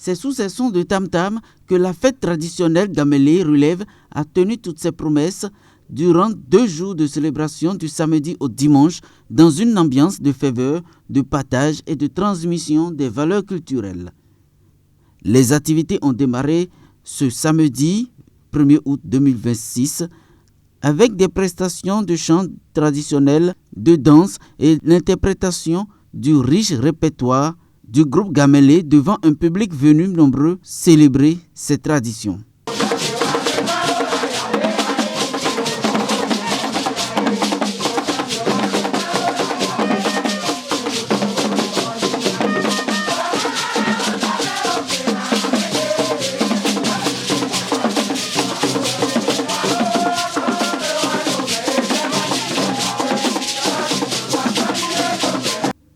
C'est sous ces sons de tam-tam que la fête traditionnelle Gamélé Relève a tenu toutes ses promesses durant 2 jours de célébration du samedi au dimanche dans une ambiance de ferveur, de partage et de transmission des valeurs culturelles. Les activités ont démarré ce samedi 1er août 2026 avec des prestations de chants traditionnels, de danse et l'interprétation du riche répertoire du groupe Gamélé devant un public venu nombreux célébrer ces traditions.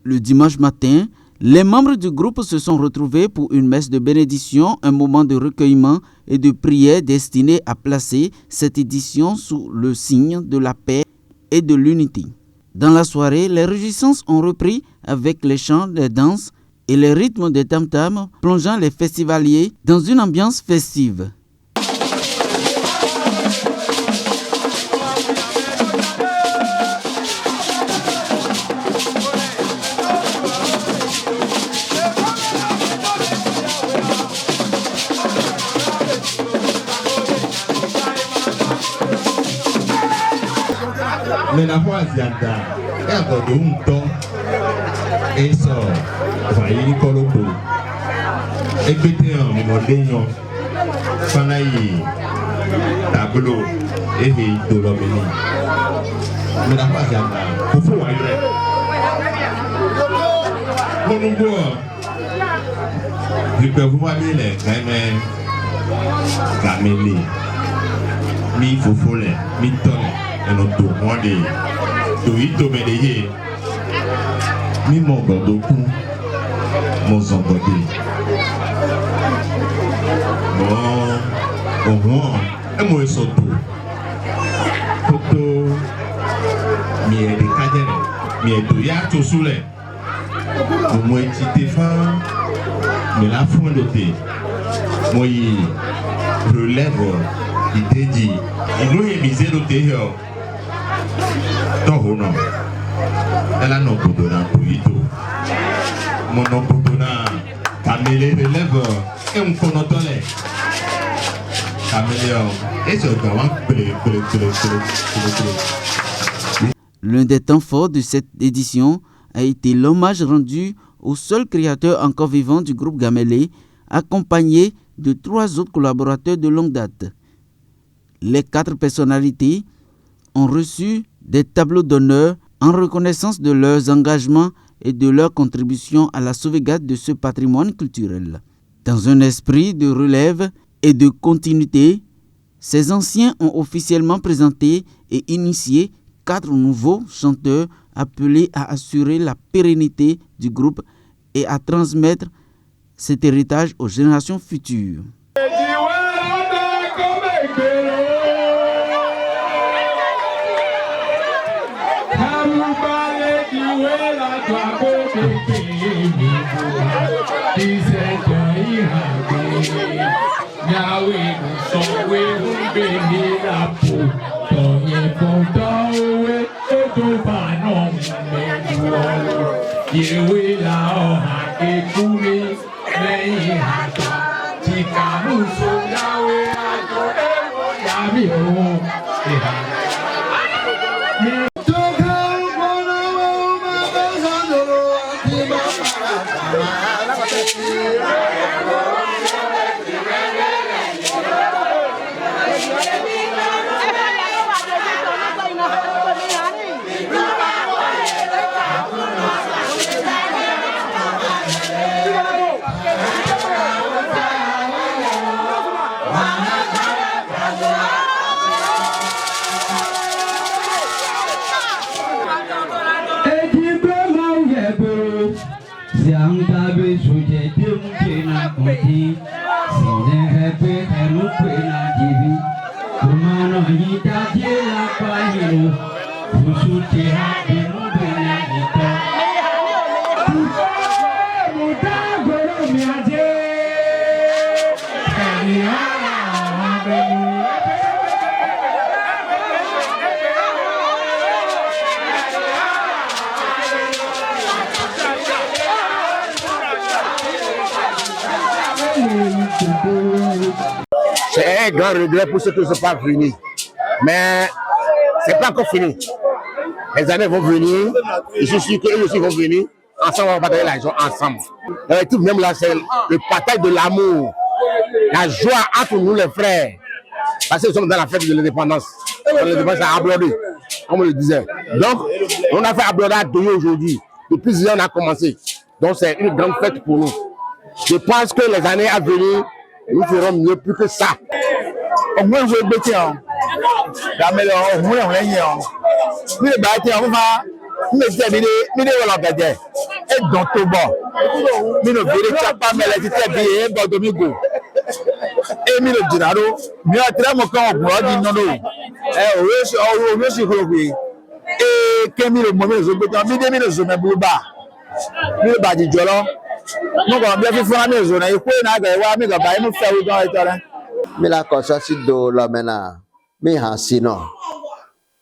Le dimanche matin, les membres du groupe se sont retrouvés pour une messe de bénédiction, un moment de recueillement et de prière destiné à placer cette édition sous le signe de la paix et de l'unité. Dans la soirée, les réjouissances ont repris avec les chants, les danses et les rythmes des tam-tams, plongeant les festivaliers dans une ambiance festive. Mais la voix zianda, elle a de un temps, et ça, va y colopo. Et pété en mémodéon, fanaï, tableau, et de l'homénie. Mais la voix zianda, pour vous, mon nouveau, je peux vous voir les gamins, Gamélé, mi fofole, mi tonne. Enoto mwande to ito medeye mi mongodoku mozongode bon emo esoto toto mi ede kadere mi edo ya tosule mo etite fa me la fondote mo yi relève idéji inu emize do te yo Tohono, elle a non podona polito. Mon non podona, Gamélé relève et on connaît Caméléon et ce gamin L'un des temps forts de cette édition a été l'hommage rendu au seul créateur encore vivant du groupe Gamélé, accompagné de 3 autres collaborateurs de longue date. Les 4 personnalités ont reçu des tableaux d'honneur en reconnaissance de leurs engagements et de leur contribution à la sauvegarde de ce patrimoine culturel. Dans un esprit de relève et de continuité, ces anciens ont officiellement présenté et initié 4 nouveaux chanteurs appelés à assurer la pérennité du groupe et à transmettre cet héritage aux générations futures. C'est un grand regret pour ceux qui ne sont pas venus. Mais c'est pas encore fini. Les années vont venir. Je suis sûr qu'eux aussi vont venir. Ensemble, on va partager l'argent ensemble. Et tout même là, c'est le partage de l'amour. La joie entre nous les frères. Parce que nous sommes dans la fête de l'indépendance. L'indépendance a ablordé, comme on le disait. Donc, on a fait ablorder à Doyo aujourd'hui. Depuis 10 ans, on a commencé. Donc, c'est une grande fête pour nous. Je pense que les années à venir, nous ferons mieux plus que ça. Au moins, je vais bêter. Au moins, on est hier. Nous, les bâtis, on va. Nous, les bâtis, et dans tout bon. Nous, les bâtis, pas mal, les bâtis, bon, Domingo. Et nous, les dinaro, nous, très mon camp, on dit non, non. On est sur le et que nous, le moment, nous, nous, nous, nous, bâtis, Jolo. Nous, on a bien fait la maison. Il faut que nous ayons fait le temps. Mais la conscience de l'homme, mais sinon,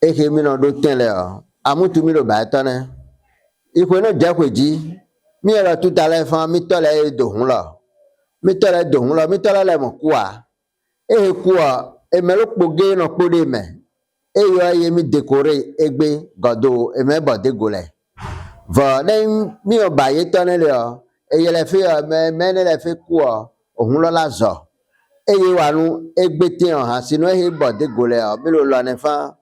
et que nous avons là, à mon tour, le bâton, il faut nous dire que dit, mais alors tout à l'heure, mais toi là, de on là, mais toi là, de on là, mais toi là, mon quoi, et quoi, et me le poguer nos podés, mais, et il y a mis décoré, et bien, gado, et même bas dégoulé. Voilà, mis au bail, tonné là, et il a fait, mais il a fait quoi, on l'a zo. Et il y a nous, et bien, sinon, il bas dégoulé, mais le l'enfant,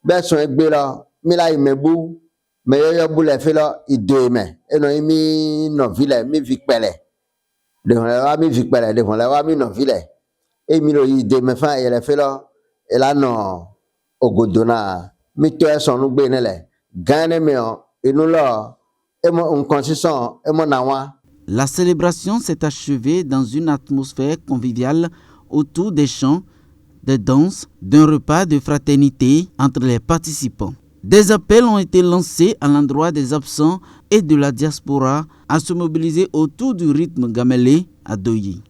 ben son egbe là, mais là il me bou, mais il y a boule fait là, il deux mais, et non il mi non ville, mi vicpele, devant la mi vicpele, devant la mi non ville, et mi lo il deux mais fin il a fait là, et là non, au godona, mi toi son nous benele, gagne mais et nous là, et mon on consistant, et mon awa. La célébration s'est achevée dans une atmosphère conviviale autour des chants, de danse, d'un repas de fraternité entre les participants. Des appels ont été lancés à l'endroit des absents et de la diaspora à se mobiliser autour du rythme gamélé à Doyi.